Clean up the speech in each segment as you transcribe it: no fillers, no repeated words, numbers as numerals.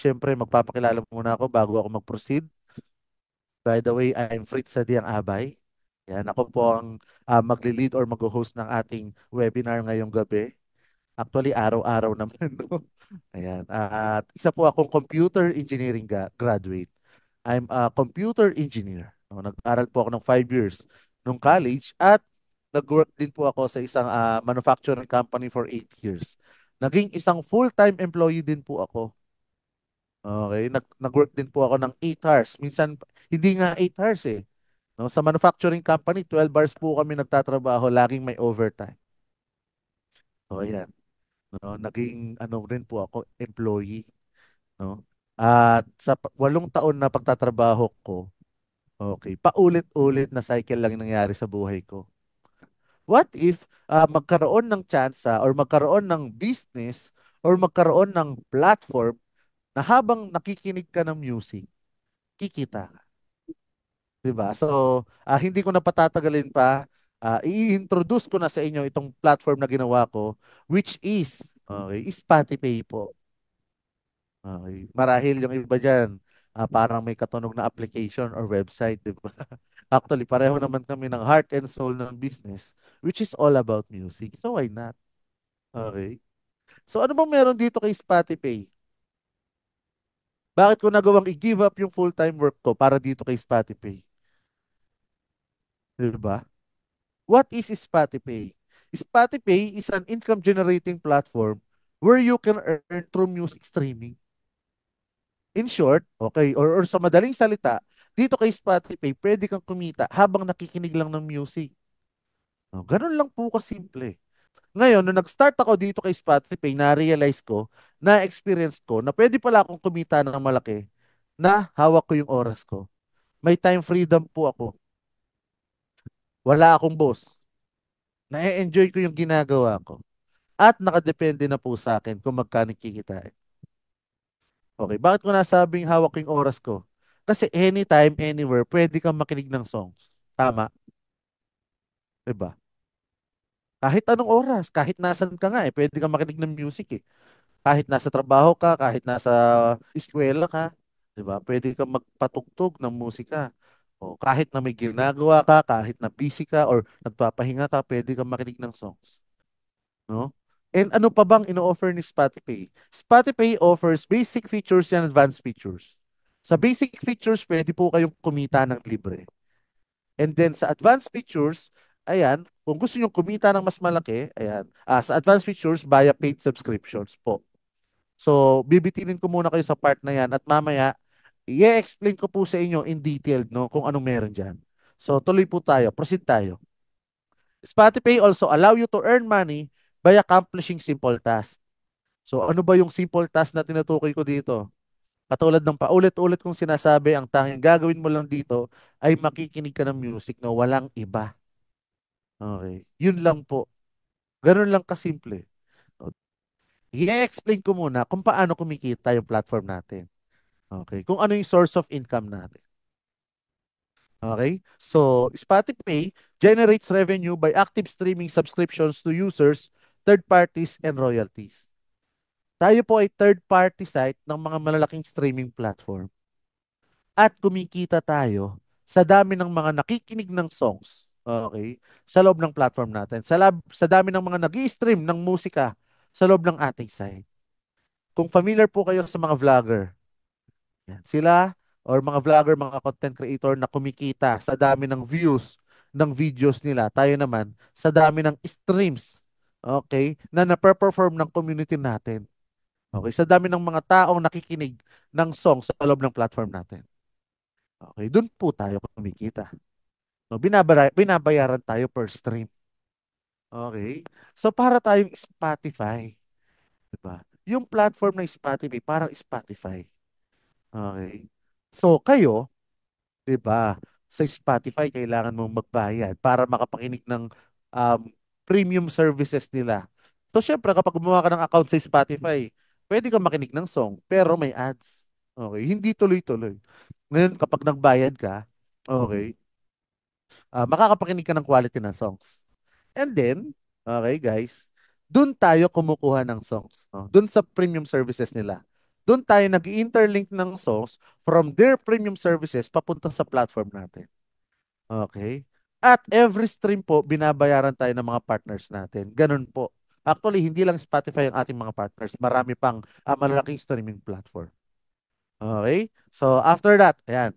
Siyempre, magpapakilala muna ako bago ako mag-proceed. By the way, I'm Fritz Sadiang Abay. Yan, ako po ang magli-lead or mag-host ng ating webinar ngayong gabi. Actually, araw-araw naman, no? Ayan. At isa po akong computer engineering graduate. I'm a computer engineer. No? Nag-aral po ako ng 5 years nung college at nag-work din po ako sa isang manufacturing company for 8 years. Naging isang full-time employee din po ako. Okay, nag-work din po ako ng 8 hours. Minsan, hindi nga 8 hours eh. No, sa manufacturing company, 12 hours po kami nagtatrabaho, laging may overtime. So, ayan. No, naging ano rin po ako, employee. No? At sa 8 taon na pagtatrabaho ko, okay, paulit-ulit na cycle lang yung nangyari sa buhay ko. What if magkaroon ng tsansa or magkaroon ng business or magkaroon ng platform na habang nakikinig ka ng music, kikita ka. 'Di ba? So, hindi ko na patatagalin pa. I-introduce ko na sa inyo itong platform na ginawa ko, which is, okay, Spotify po. Okay. Marahil yung iba dyan, parang may katunog na application or website, di ba? Actually, pareho naman kami ng heart and soul ng business, which is all about music. So, why not? Okay. So, ano bang meron dito kay Spotify? Bakit ko nagawang i-give up yung full-time work ko para dito kay Spotify? Di ba? What is Spotify? Spotify is an income generating platform where you can earn through music streaming. In short, okay, or sa madaling salita, dito kay Spotify, pwede kang kumita habang nakikinig lang ng music. No, ganun lang po kasimple. Ngayon, nung nag-start ako dito kay Spotify, na-realize ko, na-experience ko, na pwede pala akong kumita ng malaki na hawak ko yung oras ko. May time freedom po ako. Wala akong boss. Na-enjoy ko yung ginagawa ko. At nakadepende na po sa akin kung magkano kikitain. Okay, bakit ko nasabing hawak ko yung oras ko? Kasi anytime, anywhere, pwede kang makinig ng songs. Tama, 'di ba? Kahit anong oras, kahit nasan ka nga pwede kang makinig ng music eh. Kahit nasa trabaho ka, kahit nasa eskwela ka, 'di ba? Pwede kang magpatugtog ng musika. O kahit na may ginagawa ka, kahit na busy ka or nagpapahinga ka, pwede kang makinig ng songs, no? And ano pa bang ino-offer ni Spotify? Spotify offers basic features and advanced features. Sa basic features, pwede po kayong kumita ng libre. And then sa advanced features, ayan, kung gusto nyo kumita ng mas malaki, ayan, sa advanced features via paid subscriptions po. So, bibitinin ko muna kayo sa part na yan at mamaya, i-explain ko po sa inyo in detail, no, kung anong meron dyan. So, tuloy po tayo. Proceed tayo. Spotify also allow you to earn money by accomplishing simple tasks. So, ano ba yung simple task na tinutukoy ko dito? Katulad ng paulit-ulit kong sinasabi, ang tanging gagawin mo lang dito ay makikinig ka ng music na walang iba. Okay. Yun lang po. Ganun lang kasimple. O, i-explain ko muna kung paano kumikita yung platform natin. Okay. Kung ano yung source of income natin. Okay. So, Spotify generates revenue by active streaming subscriptions to users, third parties, and royalties. Tayo po ay third party site ng mga malalaking streaming platform. At kumikita tayo sa dami ng mga nakikinig ng songs, okay, sa loob ng platform natin. Sa dami ng mga nag-i-stream ng musika sa loob ng ating site. Kung familiar po kayo sa mga vlogger, yan, sila or mga vlogger, mga content creator na kumikita sa dami ng views ng videos nila. Tayo naman sa dami ng streams, okay, na na-perform ng community natin. Okay, sa dami ng mga taong nakikinig ng song sa loob ng platform natin. Okay, doon po tayo kumikita. No, binabayaran tayo per stream. Okay? So para tayong Spotify, 'di ba? Yung platform ng Spotify parang Spotify. Okay? So kayo, 'di ba? Sa Spotify kailangan mong magbayad para makapakinig ng um, premium services nila. So syempre kapag gumawa ka ng account sa Spotify, pwede kang makinig ng song pero may ads. Okay, hindi tuloy-tuloy. Ngayon kapag nagbayad ka, okay, makakapakinig ka ng quality ng songs. And then, okay guys, dun tayo kumukuha ng songs. No? Dun sa premium services nila. Doon tayo nag-interlink ng songs from their premium services papunta sa platform natin. Okay? At every stream po, binabayaran tayo ng mga partners natin. Ganun po. Actually, hindi lang Spotify ang ating mga partners. Marami pang malalaking streaming platform. Okay? So, after that, ayan,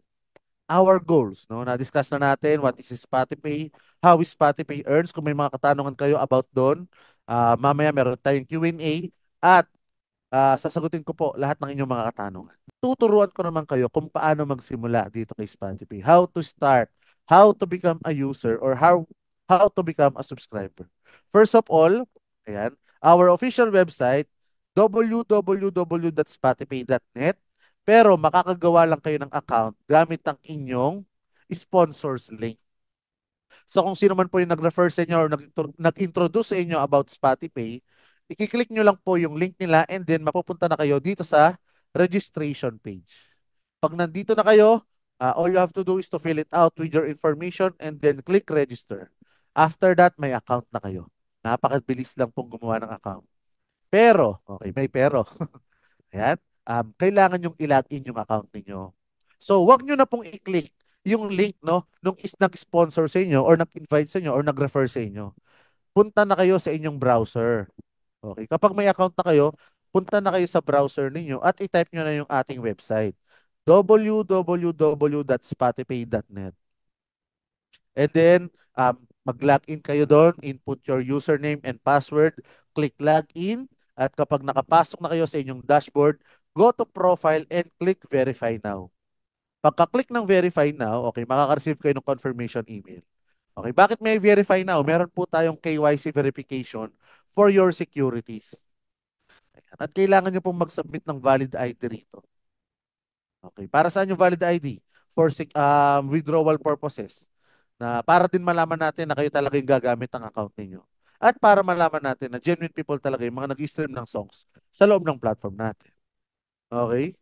our goals. No? Na-discuss na natin what is Spotify, how is Spotify earns. Kung may mga katanungan kayo about doon, mamaya meron tayong Q&A at sasagutin ko po lahat ng inyong mga katanungan. Tuturuan ko naman kayo kung paano magsimula dito kay Spotify. How to start, how to become a user, or how to become a subscriber. First of all, ayan, our official website, www.spotify.net. Pero makakagawa lang kayo ng account gamit ang inyong sponsors link. So kung sino man po yung nag-refer sa inyo or nag-introduce sa inyo about Spotify, i-click nyo lang po yung link nila and then mapupunta na kayo dito sa registration page. Pag nandito na kayo, all you have to do is to fill it out with your information and then click register. After that, may account na kayo. Napakabilis lang pong gumawa ng account. Pero, okay, may pero. Ayan. Kailangan yung i-login yung account ninyo. So, wag nyo na pong i-click yung link, no, nung nag-sponsor sa inyo or nag-invite sa inyo or nag-refer sa inyo. Punta na kayo sa inyong browser. Okay. Kapag may account na kayo, punta na kayo sa browser ninyo at i-type nyo na yung ating website. www.spotify.net. And then, mag-login kayo doon, input your username and password, click login, at kapag nakapasok na kayo sa inyong dashboard, go to profile and click verify now. Pagka-click ng verify now, okay, makaka-receive kayo ng confirmation email. Okay, bakit may verify now? Meron po tayong KYC verification for your securities. Ayan. At kailangan nyo pong mag-submit ng valid ID rito. Okay, para saan yung valid ID? For withdrawal purposes. Na para din malaman natin na kayo talaga yung gagamit ng account ninyo. At para malaman natin na genuine people talaga yung mga nag-stream ng songs sa loob ng platform natin. Okay?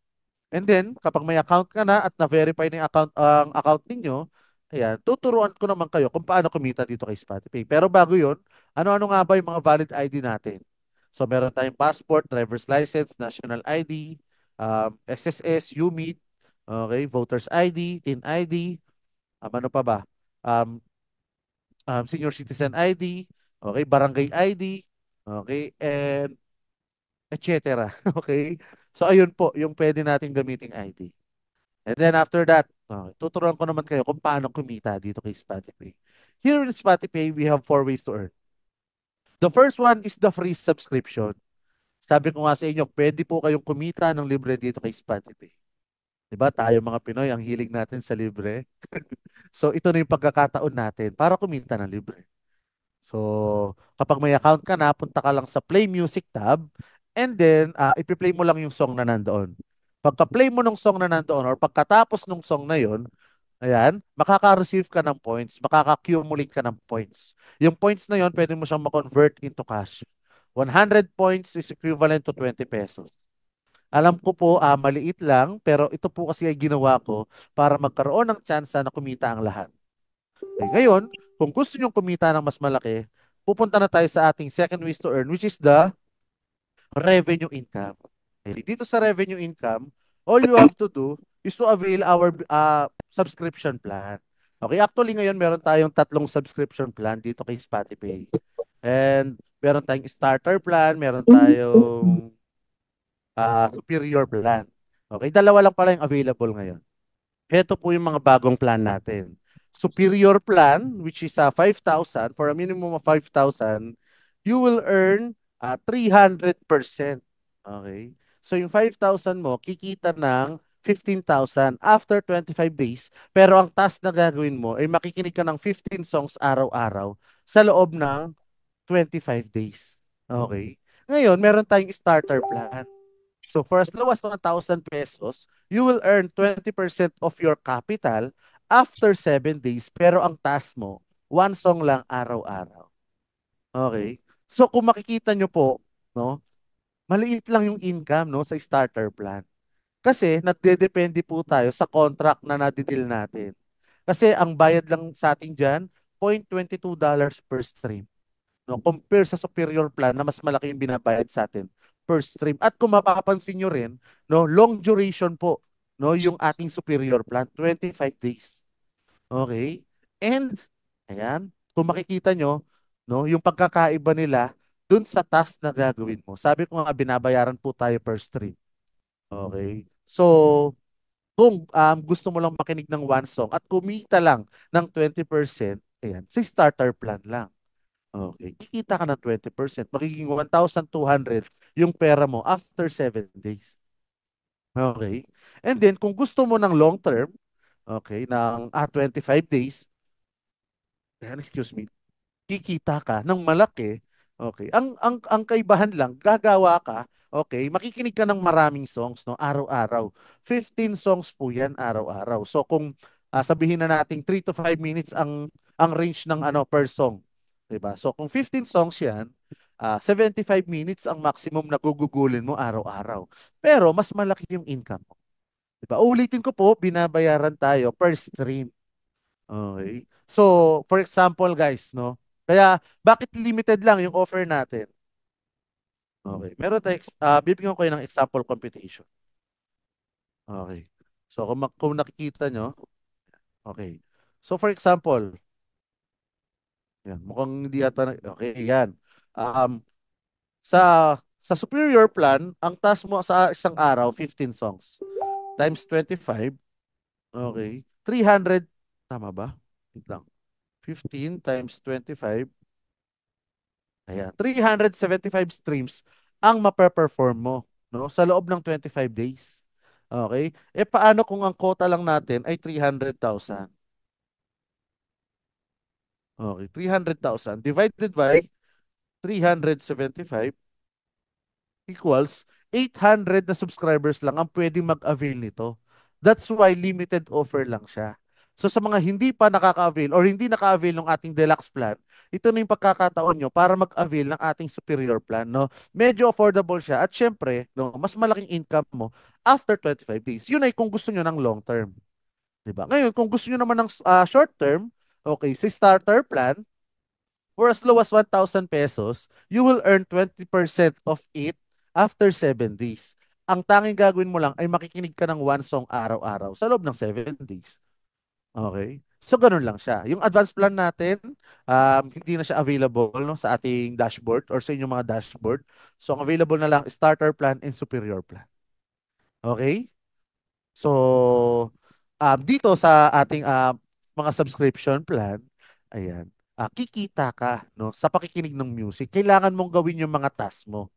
And then, kapag may account ka na at na-verify na yung account ninyo, ayan, tuturuan ko naman kayo kung paano kumita dito kay Spotify. Pero bago yun, ano-ano nga ba yung mga valid ID natin? So, meron tayong passport, driver's license, national ID, SSS, UMID, okay, voter's ID, TIN ID, ano pa ba? Um, Senior citizen ID, okay, barangay ID, okay, and etc. Okay? So, ayun po, yung pwede natin gamiting ID. And then after that, tuturuan ko naman kayo kung paano kumita dito kay Spotify. Here in Spotify, we have four ways to earn. The first one is the free subscription. Sabi ko nga sa inyo, pwede po kayong kumita ng libre dito kay Spotify. Diba? Tayo mga Pinoy, ang hilig natin sa libre. So, ito na yung pagkakataon natin para kumita ng libre. So, kapag may account ka na, punta ka lang sa Play Music tab and then ipi-play mo lang yung song na nandoon. Pagka-play mo ng song na nandoon or pagkatapos ng song na yon, ayan, makaka-receive ka ng points, makaka-accumulate ka ng points. Yung points na yon, pwede mo siyang ma-convert into cash. 100 points is equivalent to 20 pesos. Alam ko po, maliit lang, pero ito po kasi ay ginawa ko para magkaroon ng tsansa na kumita ang lahat. Okay, ngayon, kung gusto nyong kumita ng mas malaki, pupunta na tayo sa ating second ways to earn, which is the revenue income. Okay, dito sa revenue income, all you have to do is to avail our subscription plan. Okay, actually ngayon meron tayong tatlong subscription plan dito kay Spotify. And meron tayong starter plan, meron tayong superior plan. Okay, dalawa lang pala yung available ngayon. Ito po yung mga bagong plan natin. Superior plan, which is 5,000, for a minimum of 5,000, you will earn 300%. Okay? So yung 5,000 mo, kikita ng 15,000 after 25 days. Pero ang task na gagawin mo ay makikinig ka ng 15 songs araw-araw sa loob ng 25 days. Okay? Ngayon, meron tayong starter plan. So for as low as 1,000 pesos, you will earn 20% of your capital after 7 days. Pero ang task mo, one song lang araw-araw. Okay? So kung makikita nyo po, no, maliit lang yung income no sa starter plan. Kasi nagdedepende po tayo sa contract na nadidil natin. Kasi ang bayad lang sa atin dyan, $0.22 per stream. No, compare sa superior plan na mas malaki yung binabayad sa atin per stream. At kung mapapansin nyo rin, no, long duration po, no, yung ating superior plan, 25 days. Okay? And, ayan, kung makikita nyo, no, yung pagkakaiba nila dun sa task na gagawin mo. Sabi ko nga, binabayaran po tayo per stream. Okay? So, kung gusto mo lang makinig ng one song at kumita lang ng 20%, ayan, si starter plan lang. Okay. Kikita ka ng 20%. Magiging 1,200 yung pera mo after 7 days. Okay. And then, kung gusto mo ng long term, okay, ng 25 days, ayan, excuse me, kikita ka ng malaki. Okay. Ang kaibahan lang, gagawa ka, okay, makikinig ka ng maraming songs, no, araw-araw. 15 songs po 'yan araw-araw. So kung sabihin na nating 3 to 5 minutes ang range ng ano per song, 'di ba? So kung 15 songs 'yan, 75 minutes ang maximum na gugugulin mo araw-araw. Pero mas malaki yung income mo. 'Di ba? Ulitin ko po, binabayaran tayo per stream. Okay. So, for example, guys, no? Kaya, bakit limited lang yung offer natin? Okay. Meron tayo, bibigyan ko kayo ng example computation. Okay. So, kung nakikita nyo, okay. So, for example, yan, mukhang hindi yata, okay, yan. Um, sa superior plan, ang task mo sa isang araw, 15 songs. Times 25, okay. 300, tama ba? Wait lang. 15 times 25, ayan. 375 streams ang mape-perform mo, no? Sa loob ng 25 days. Okay? Eh paano kung ang quota lang natin ay 300,000? Okay, 300,000 divided by 375 equals 800 na subscribers lang ang pwedeng mag-avail nito. That's why limited offer lang siya. So sa mga hindi pa nakaka-avail or hindi naka-avail ng ating deluxe plan, ito na yung pagkakataon nyo para mag-avail ng ating superior plan, no? Medyo affordable siya at syempre, no, mas malaking income mo after 25 days. Yun ay kung gusto nyo ng long term, 'di ba? Ngayon, kung gusto nyo naman ng short term, okay, si starter plan, for as low as 1,000 pesos, you will earn 20% of it after 7 days. Ang tanging gagawin mo lang ay makikinig ka ng one song araw-araw sa loob ng 7 days. Okay? So, ganun lang siya. Yung advance plan natin, hindi na siya available, no, sa ating dashboard or sa inyong mga dashboard. So, ang available na lang starter plan and superior plan. Okay? So, dito sa ating mga subscription plan, ayan, kikita ka, no, sa pakikinig ng music. Kailangan mong gawin yung mga task mo.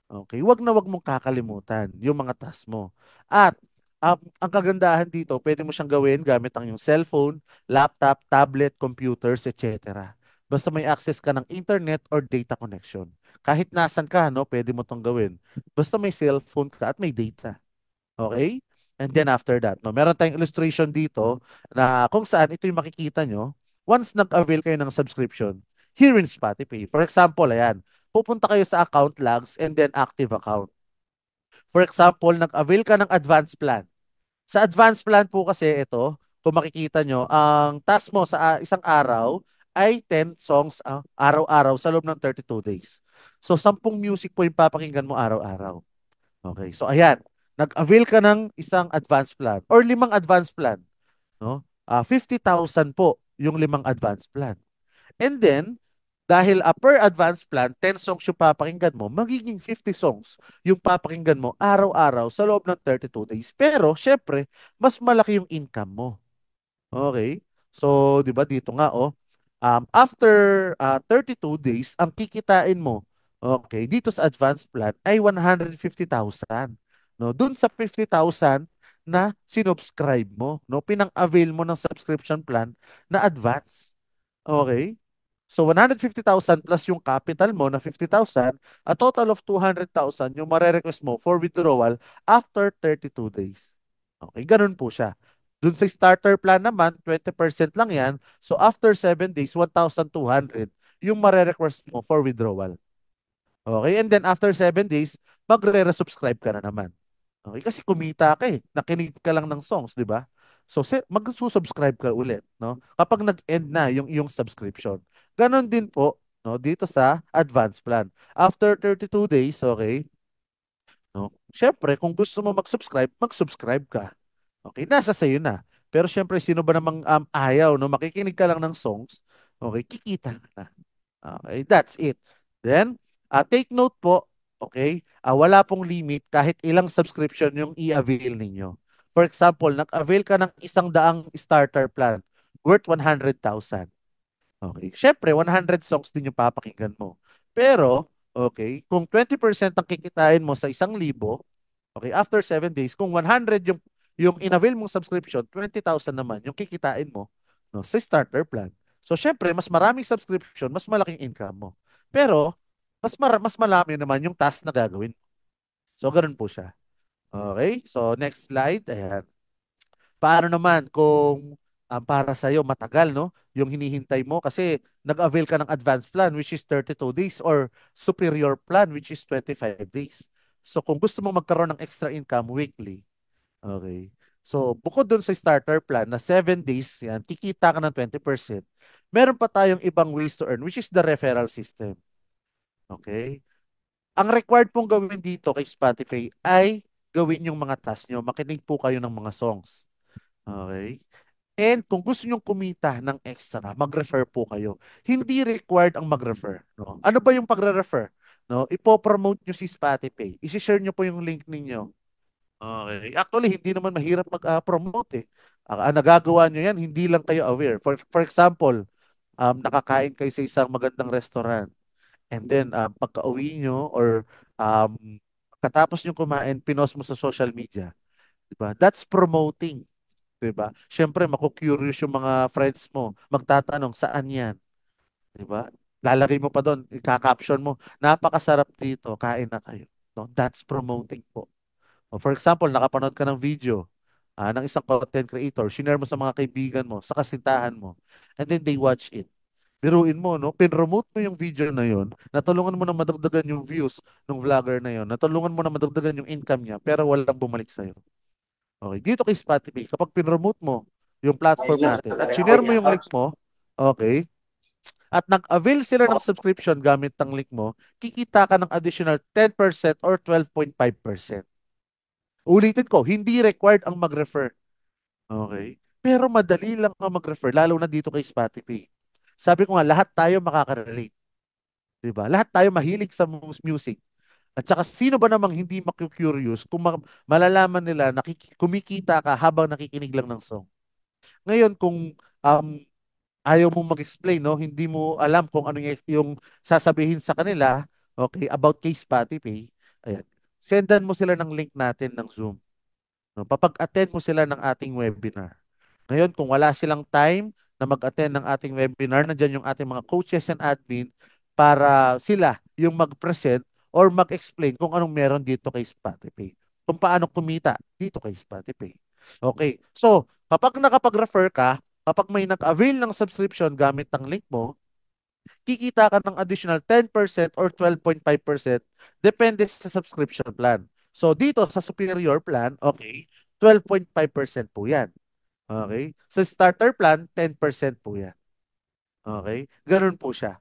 Okay, wag mong kakalimutan yung mga task mo. At ang kagandahan dito, pwede mo siyang gawin gamit ang yung cellphone, laptop, tablet, computers, etc. Basta may access ka ng internet or data connection. Kahit nasan ka, no, pwede mo tong gawin. Basta may cellphone ka at may data. Okay? And then after that, no, meron tayong illustration dito na kung saan ito yung makikita nyo once nag-avail kayo ng subscription here in Spotify. For example, ayan, pupunta kayo sa account logs and then active account. For example, nag-avail ka ng advanced plan. Sa advanced plan po kasi ito, kung makikita nyo, ang task mo sa isang araw ay 10 songs araw-araw sa loob ng 32 days. So, 10 music po yung papakinggan mo araw-araw. Okay. So ayan, nag-avail ka ng isang advance plan or limang advance plan, no? 50,000 po yung limang advance plan. And then, dahil per advance plan, 10 songs yung papakinggan mo, magiging 50 songs yung papakinggan mo araw-araw sa loob ng 32 days. Pero, syempre, mas malaki yung income mo. Okay? So, 'di ba dito nga after 32 days ang kikitain mo, okay, dito sa advance plan ay 150,000. No, dun sa 50,000 na sinubscribe mo, no, pinang-avail mo ng subscription plan na advance. Okay? So 150,000 plus yung capital mo na 50,000, a total of 200,000 yung mare-request mo for withdrawal after 32 days. Okay, ganun po siya. Dun sa starter plan naman, 20% lang yan. So after 7 days, 1,200 yung mare-request mo for withdrawal. Okay, and then after 7 days, magre-resubscribe ka na naman. Okay, kasi kumita ka eh. Nakinig ka lang ng songs, di ba? So, mag-subscribe ka ulit, no? Kapag nag-end na yung iyong subscription. Ganon din po, no, dito sa advance plan. After 32 days, okay, No? Syempre, kung gusto mo mag-subscribe, mag-subscribe ka. Okay, nasa sa'yo na. Pero syempre, sino ba namang ayaw, no? Makikinig ka lang ng songs, okay, kikita ka na. Okay, that's it. Then, take note po, okay, wala pong limit kahit ilang subscription yung i-avail ninyo. For example, nag-avail ka ng 100 starter plan worth 100,000. Okay. Siyempre, 100 songs din yung papakinggan mo. Pero, okay, kung 20% ang kikitain mo sa 1,000, okay, after 7 days, kung 100 yung in-avail mong subscription, 20,000 naman yung kikitain mo, no, sa starter plan. So, syempre, mas maraming subscription, mas malaking income mo. Pero, mas malami naman yung task na gagawin. So, ganun po siya. Okay? So, next slide. Ayan. Paano naman kung para sa'yo matagal, no? Yung hinihintay mo kasi nag-avail ka ng advanced plan which is 32 days or superior plan which is 25 days. So kung gusto mong magkaroon ng extra income weekly, okay. So bukod dun sa starter plan na 7 days, yan, kikita ka ng 20%. Meron pa tayong ibang ways to earn which is the referral system. Okay? Ang required pong gawin dito kay Spotify ay gawin yung mga task nyo. Makinig po kayo ng mga songs. Okay? And kung gusto nyong kumita ng extra, mag-refer po kayo. Hindi required ang mag-refer. No? Ano ba yung pagre-refer? No? Ipo-promote nyo si Spotify. I-share nyo po yung link ninyo. Okay. Actually, hindi naman mahirap mag-promote eh. Ang nagagawa nyo yan, hindi lang kayo aware. For example, nakakain kayo sa isang magandang restaurant. And then, pagka-uwi nyo or um, katapos nyo kumain, pinost mo sa social media. Diba? That's promoting. 'Di ba? Siyempre, maku-curious yung mga friends mo, magtatanong saan 'yan, 'di ba? Lalagay mo pa doon, ika-caption mo, napakasarap dito, kain na kayo. No, that's promoting po. O for example, nakapanood ka ng video ng isang content creator, share mo sa mga kaibigan mo, sa kasintahan mo, and then they watch it. Biruin mo, no? Pinromote mo yung video na yon, natulungan mo na madagdagan yung views ng vlogger na yon, natulungan mo na madagdagan yung income niya, pero walang bumalik sa'yo. Okay, dito kay Spotify, kapag pinromote mo yung platform natin at share mo yung link mo, okay, at nag-avail sila ng subscription gamit ng link mo, kikita ka ng additional 10% or 12.5%. Ulitin ko, hindi required ang mag-refer. Okay? Pero madali lang ang mag-refer, lalo na dito kay Spotify. Sabi ko nga, lahat tayo makaka-relate. Diba? Lahat tayo mahilig sa music. At saka sino ba namang hindi maku-curious kung malalaman nila na kumikita ka habang nakikinig lang ng song. Ngayon, kung ayaw mong mag-explain, no, hindi mo alam kung ano yung sasabihin sa kanila, okay, about kay Spotify, ayan, sendan mo sila ng link natin ng Zoom. No? Papag-attend mo sila ng ating webinar. Ngayon, kung wala silang time na mag-attend ng ating webinar, nandiyan yung ating mga coaches and admin para sila yung mag-present or mag-explain kung anong meron dito kay Spotify. Kung paano kumita dito kay Spotify. Okay. So, kapag nakapag-refer ka, kapag may nag-avail ng subscription gamit ng link mo, kikita ka ng additional 10% or 12.5% depende sa subscription plan. So, dito sa superior plan, okay, 12.5% po yan. Okay? Sa starter plan, 10% po yan. Okay? Ganun po siya.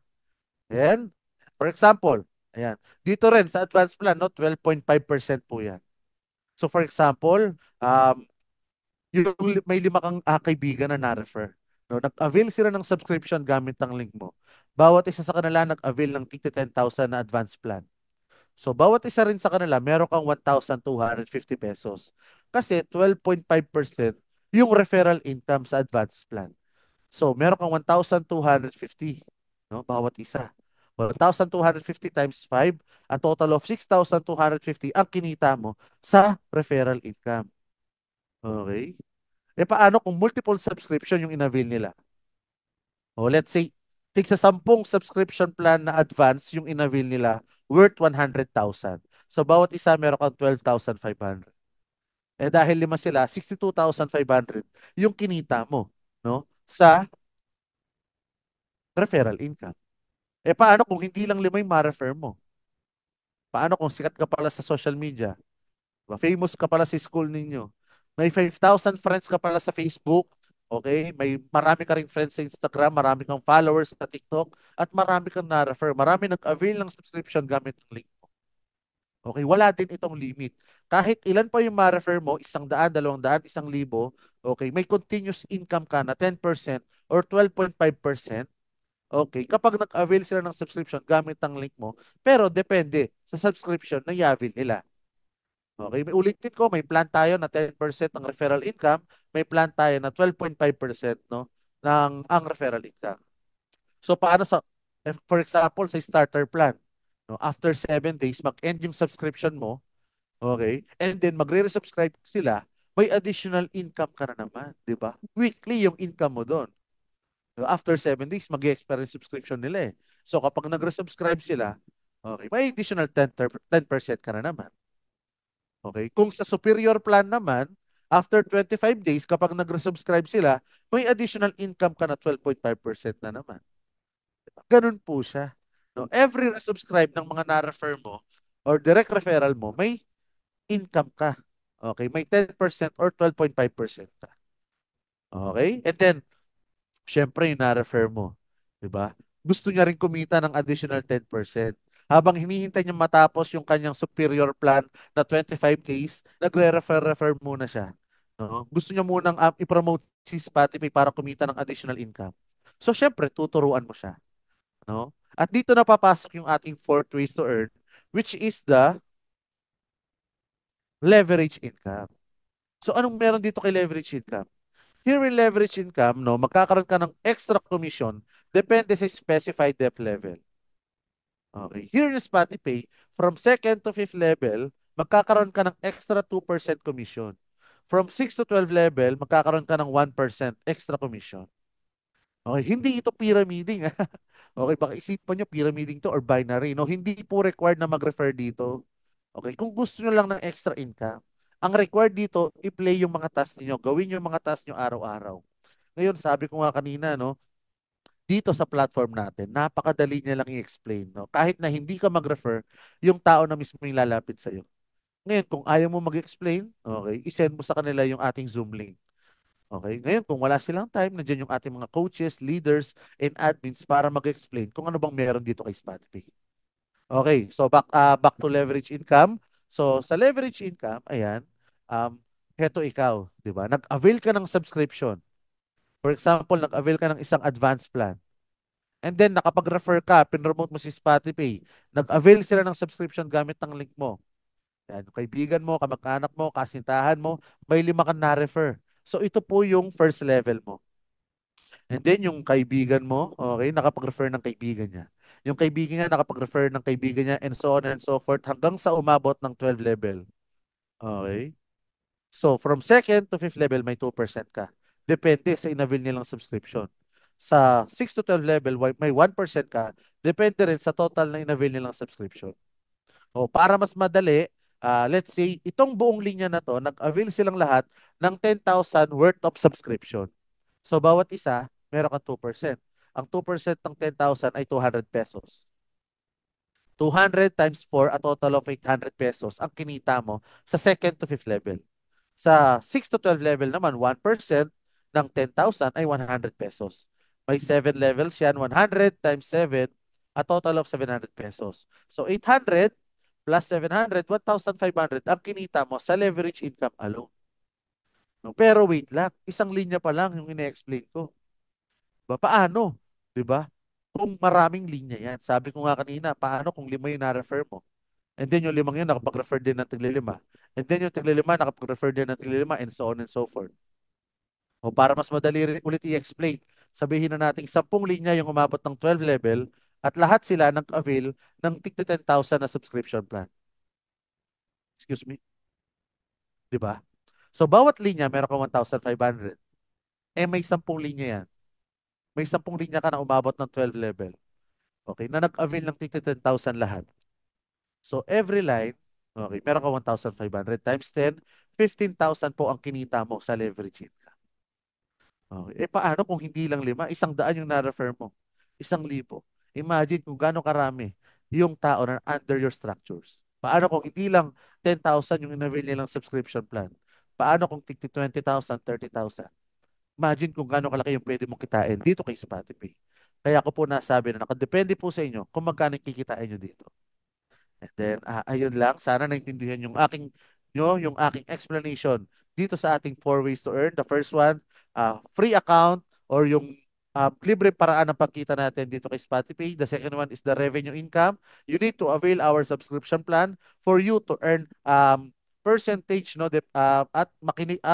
And, for example, ayan, dito rin sa advanced plan, no, 12.5% po yan. So, for example, yung may 5 kang kaibigan na na-refer. No, nag-avail sila ng subscription gamit ng link mo. Bawat isa sa kanila nag-avail ng 10,000 na advanced plan. So, bawat isa rin sa kanila, meron kang 1,250 pesos. Kasi 12.5% yung referral income sa advanced plan. So, meron kang 1,250, no? Bawat isa. 1,250 times 5, a total of 6,250 ang kinita mo sa referral income. Okay? Eh paano kung multiple subscription yung inavail nila? O let's say, tig sa 10 subscription plan na advance yung inavail nila worth 100,000. So bawat isa meron kang 12,500. Eh dahil 5 sila, 62,500 yung kinita mo, no? Sa referral income. Eh paano kung hindi lang 5 yung ma-refer mo? Paano kung sikat ka pala sa social media? Diba? Famous ka pala sa school ninyo. May 5,000 friends ka pala sa Facebook. Okay? May marami ka ring friends sa Instagram, marami kang followers sa TikTok, at marami kang na-refer. Marami nag-avail ng subscription gamit ng link mo. Okay, wala din itong limit. Kahit ilan pa yung ma-refer mo, 100, 200, 1,000, okay, may continuous income ka na 10% or 12.5%. Okay, kapag nag-avail sila ng subscription gamit ang link mo, pero depende sa subscription na i-avail nila. Okay, may ulitin ko, may plan tayo na 10% ng referral income, may plan tayo na 12.5%, no, ng ang referral income. So paano sa for example sa starter plan, no, after 7 days mag-end yung subscription mo, okay? And then magre-resubscribe sila, may additional income ka na naman, 'di ba? Weekly yung income mo doon. So, after 7 days mag-expire yung subscription nila eh. So kapag nag-resubscribe sila, okay, may additional 10% ka na naman. Okay? Kung sa superior plan naman, after 25 days, kapag nag-resubscribe sila, may additional income ka na 12.5% na naman. Ganun po siya. No? Every resubscribe ng mga na-refer mo or direct referral mo, may income ka. Okay? May 10% or 12.5% ka. Okay? And then, syempre yung na-refer mo. 'Di ba? Gusto niya rin kumita ng additional 10%. Habang hinihintay niya matapos yung kanyang superior plan na 25 days, nagre-refer muna siya. No? Gusto niya munang i-promote si Spotify para kumita ng additional income. So, syempre, tuturuan mo siya. No? At dito na papasok yung ating fourth ways to earn, which is the leverage income. So, anong meron dito kay leverage income? Here with leverage income, no, magkakaroon ka ng extra commission depende sa specified debt level. Okay. Here in Spotify, from second to fifth level, magkakaroon ka ng extra 2% commission. From 6 to 12 level, magkakaroon ka ng 1% extra commission. Okay, hindi ito pyramiding. Okay, baka isipan nyo pyramiding to or binary. No, hindi po required na mag-refer dito. Okay, kung gusto nyo lang ng extra income, ang required dito, i-play yung mga task niyo, gawin yung mga task nyo araw-araw. Ngayon, sabi ko nga kanina, no, dito sa platform natin, napakadali niya lang i-explain. No? Kahit na hindi ka mag-refer, yung tao na mismo yung lalapit sa'yo. Ngayon, kung ayaw mo mag-explain, okay, isend mo sa kanila yung ating Zoom link. Okay? Ngayon, kung wala silang time, nandiyan yung ating mga coaches, leaders, and admins para mag-explain kung ano bang meron dito kay Spotify. Okay, so back to leverage income. So, sa leverage income, ayan, heto ikaw, di ba? Nag-avail ka ng subscription. For example, nag-avail ka ng isang advance plan. And then, nakapag-refer ka, pinromote mo si Spotify. Nag-avail sila ng subscription gamit ng link mo. Yan, kaibigan mo, kamag-anak mo, kasintahan mo, may 5 kang na-refer. So, ito po yung first level mo. And then, yung kaibigan mo, okay, nakapag-refer ng kaibigan niya. Yung kaibigan niya, nakapag-refer ng kaibigan niya, and so on and so forth, hanggang sa umabot ng 12 level. Okay? So, from second to fifth level, may 2% ka. Depende sa inavail nilang subscription. Sa 6 to 12 level, may 1% ka. Depende rin sa total na inavail nilang subscription. O, para mas madali, let's say, itong buong linya na to, nag-avail silang lahat ng 10,000 worth of subscription. So, bawat isa, meron kang 2%. Ang 2% ng 10,000 ay 200 pesos. 200 times 4, a total of 800 pesos ang kinita mo sa second to fifth level. Sa 6 to 12 level naman, 1% ng 10,000 ay 100 pesos. May 7 levels yan, 100 times 7, a total of 700 pesos. So 800 plus 700, 1,500 ang kinita mo sa leverage income alone. No? Pero wait lang, isang linya pa lang yung ine-explain ko. Paano? 'Di ba? Kung maraming linya yan. Sabi ko nga kanina, paano kung 5 yung na-refer mo? And then yung 5 yun nakapag-refer din ng tigli-5. And then yung tigli-5 nakapag-refer din ng tigli-5 and so on and so forth. O para mas madali rin ulit i-explain, sabihin na natin 10 linya yung umabot ng 12 level at lahat sila nag-avail ng tig 10,000 na subscription plan. Excuse me, 'di ba? So bawat linya meron kang 1,500. Eh may 10 linya yan. May 10 linya ka na umabot ng 12 level. Okay, na nag-avail ng tig 10,000 lahat. So every line, okay, meron ka 1,500 times 10, 15,000 po ang kinita mo sa leverage income. Okay. Eh paano kung hindi lang 5? 100 yung na-refer mo. 1,000. Imagine kung gaano karami yung tao na under your structures. Paano kung hindi lang 10,000 yung inavail nilang subscription plan? Paano kung 20,000, 30,000? Imagine kung gaano kalaki yung pwede mong kitain dito kay Spotify. Kaya ako po nasabi na nakadepende po sa inyo kung magkano kikitain nyo dito. And then, ayun lang. Sana naintindihan yung aking explanation dito sa ating four ways to earn. The first one, free account or yung libre paraan ng pagkita natin dito kay Spotify. The second one is the revenue income. You need to avail our subscription plan for you to earn percentage no at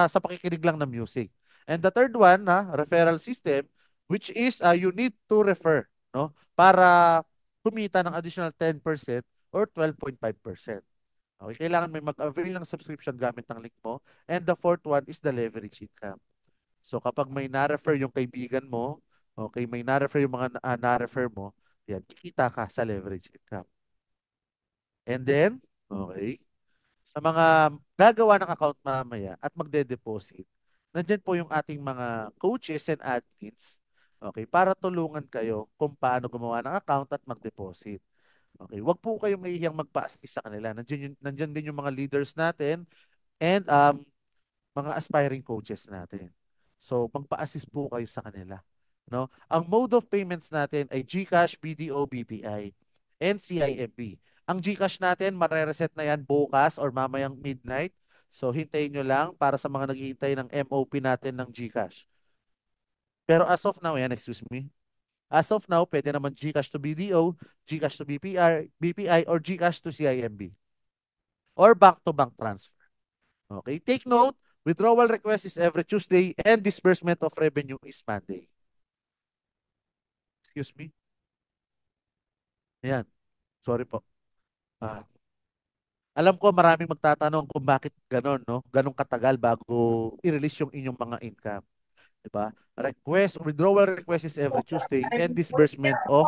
sa pakikinig lang ng music. And the third one na referral system which is you need to refer no para kumita ng additional 10% or 12.5%. Okay, kailangan may mag-avail ng subscription gamit ng link mo. And the fourth one is the leverage income. So kapag may na-refer yung kaibigan mo, okay, may na-refer yung mga na-refer mo, yan, kikita ka sa leverage income. And then, okay, sa mga gagawa ng account mamaya at magde-deposit, nandyan po yung ating mga coaches and admins, okay, para tulungan kayo kung paano gumawa ng account at mag-deposit. Okay, wag po kayong mahihiyang magpa-assist sa kanila. Nandiyan din yung mga leaders natin and mga aspiring coaches natin. So, magpa-assist po kayo sa kanila. No? Ang mode of payments natin ay GCash, BDO, BPI, and CIMB. Ang GCash natin, mare-reset na yan bukas or mamayang midnight. So, hintayin nyo lang para sa mga naghihintay ng MOP natin ng GCash. Pero as of now, yan, excuse me. As of now, pwede naman GCash to BDO, GCash to BPI, or GCash to CIMB. Or bank-to-bank transfer. Okay, take note, withdrawal request is every Tuesday and disbursement of revenue is Monday. Excuse me. Ayan, sorry po. Ah, alam ko maraming magtatanong kung bakit ganon, no? Ganong katagal bago i-release yung inyong mga income. Diba? Withdrawal request is every Tuesday and disbursement of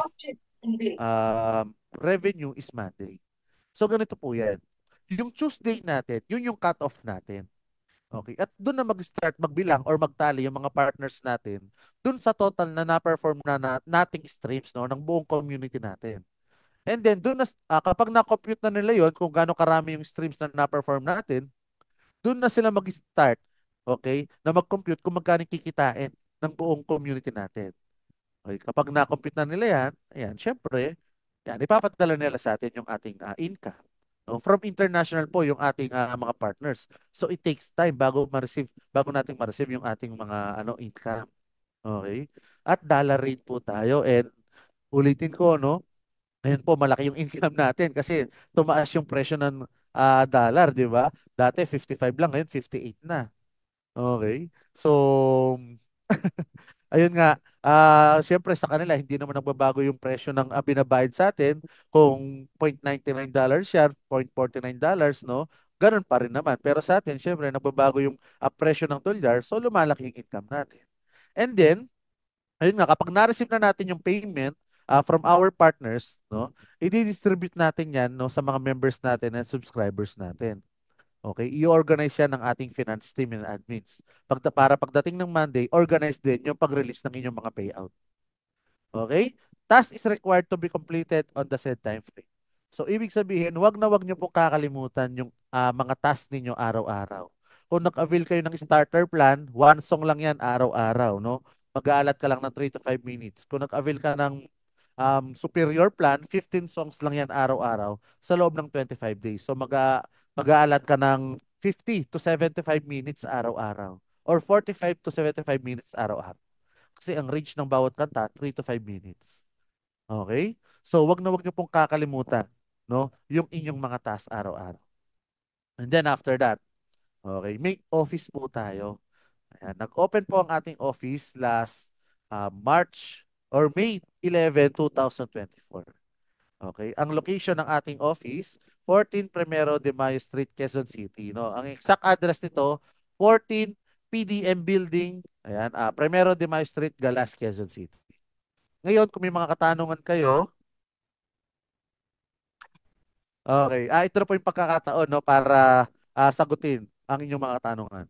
revenue is Monday. So ganito po yan. Yung Tuesday natin, yun yung cut-off natin. Okay. At doon na mag-start magbilang or magtali yung mga partners natin doon sa total na na-perform nating streams no ng buong community natin. And then doon na kapag na-compute na nila yon kung gaano karami yung streams na na-perform natin, doon na sila mag-start, okay, na mag-compute kung magkano kikitain ng buong community natin. Okay, kapag na-compute na nila yan, ayan, syempre, yan, ipapadala nila sa atin yung ating income. No? From international po yung ating mga partners. So it takes time bago nating ma-receive yung ating mga income. Okay? At dollar rate po tayo and ulitin ko no, ngayon po malaki yung income natin kasi tumaas yung presyo ng dollar, di ba? Dati 55 lang, ngayon 58 na. Okay? So ayun nga, siyempre sa kanila, hindi naman nagbabago yung presyo ng binabayad sa atin. Kung $0.99 siya, $0.49, no? Ganun pa rin naman. Pero sa atin, siyempre, nagbabago yung presyo ng dolyar, so lumalaki yung income natin. And then, ayun nga, kapag na-receive na natin yung payment from our partners, no? I-distribute natin yan no, sa mga members natin and subscribers natin. Okay, i-organize siya ng ating finance team and admins. Para pagdating ng Monday, organize din yung pag-release ng inyong mga payout. Okay? Task is required to be completed on the said time frame. So, ibig sabihin, wag na wag nyo pong kakalimutan yung mga task ninyo araw-araw. Kung nag-avail kayo ng starter plan, one song lang yan araw-araw, no? Mag-aalat ka lang ng 3 to 5 minutes. Kung nag-avail ka ng superior plan, 15 songs lang yan araw-araw sa loob ng 25 days. So, mag-aalat ka ng 50 to 75 minutes araw-araw or 45 to 75 minutes araw-araw. Kasi ang range ng bawat kanta, 3 to 5 minutes. Okay? So, wag na wag niyo pong kakalimutan, no? Yung inyong mga task araw-araw. And then after that, okay, may office po tayo. Ayan, nag-open po ang ating office last March or May 11, 2024. Okay, ang location ng ating office, 14 Primero de Mayo Street, Quezon City, no? Ang exact address nito, 14 PDM Building, ayan, Primero de Mayo Street, Galas, Quezon City. Ngayon, kung may mga katanungan kayo, okay, ito na po yung pagkakataon, no, para sagutin ang inyong mga katanungan.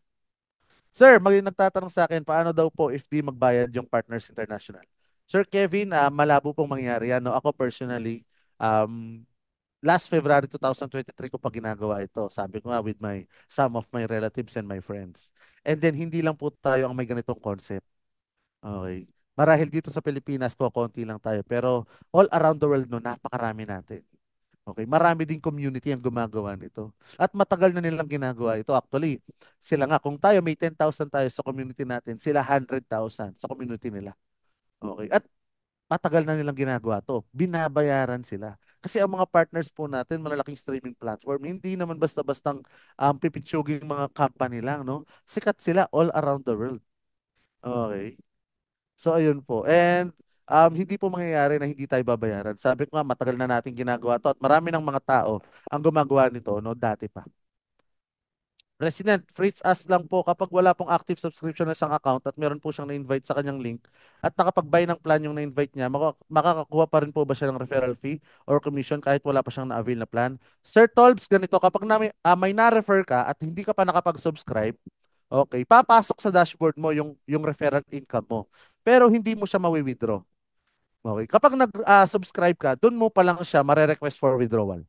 Sir, nagtatanong sa akin, paano daw po if di magbayad yung Partners International? Sir Kevin, malabo pong mangyari yan, no? Ako personally, um, last February 2023 ko pa ginagawa ito. Sabi ko nga with some of my relatives and my friends. And then hindi lang po tayo ang may ganitong concept. Okay. Marahil dito sa Pilipinas po, konti lang tayo. Pero all around the world, no, napakarami natin. Okay, marami din community ang gumagawa nito. At matagal na nilang ginagawa ito. Actually, sila nga, kung tayo may 10,000 tayo sa community natin, sila 100,000 sa community nila. Okay. At matagal na nilang ginagawa to. Binabayaran sila. Kasi ang mga partners po natin, malalaking streaming platform, hindi naman basta-bastang pipitsuging mga company lang, no? Sikat sila all around the world. Okay. So, ayun po. And hindi po mangyayari na hindi tayo babayaran. Sabi ko nga, matagal na natin ginagawa to at marami ng mga tao ang gumagawa nito, no, dati pa. Resident, Fritz ask lang po kapag wala pong active subscription na isang account at meron po siyang na-invite sa kanyang link at nakapag-buy ng plan yung na-invite niya, makakakuha pa rin po ba siya ng referral fee or commission kahit wala pa siyang na-avail na plan? Sir Tolbs, ganito, kapag may na-refer ka at hindi ka pa nakapag-subscribe, okay, papasok sa dashboard mo yung referral income mo. Pero hindi mo siya mawi-withdraw. Okay, kapag nag-subscribe ka, doon mo pa lang siya mare-request for withdrawal.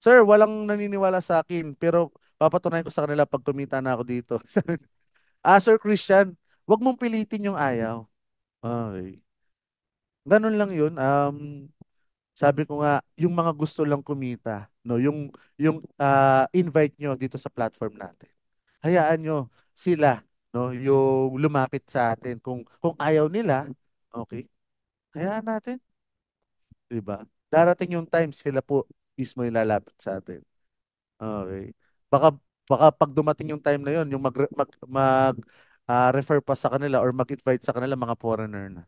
Sir, walang naniniwala sa akin, pero papatunayan ko sa kanila pag kumita na ako dito. Sir Christian, wag mong pilitin yung ayaw. Okay. Ganun lang yun. Sabi ko nga, yung mga gusto lang kumita, no, yung invite nyo dito sa platform natin. Hayaan nyo sila, no, yung lumapit sa atin. Kung ayaw nila, okay, hayaan natin, 'di ba? Darating yung time sila po mismo yung lalapit sa atin. Okay. Baka baka pag dumating yung time na yon, yung refer pa sa kanila or mag-invite sa kanila mga foreigner na.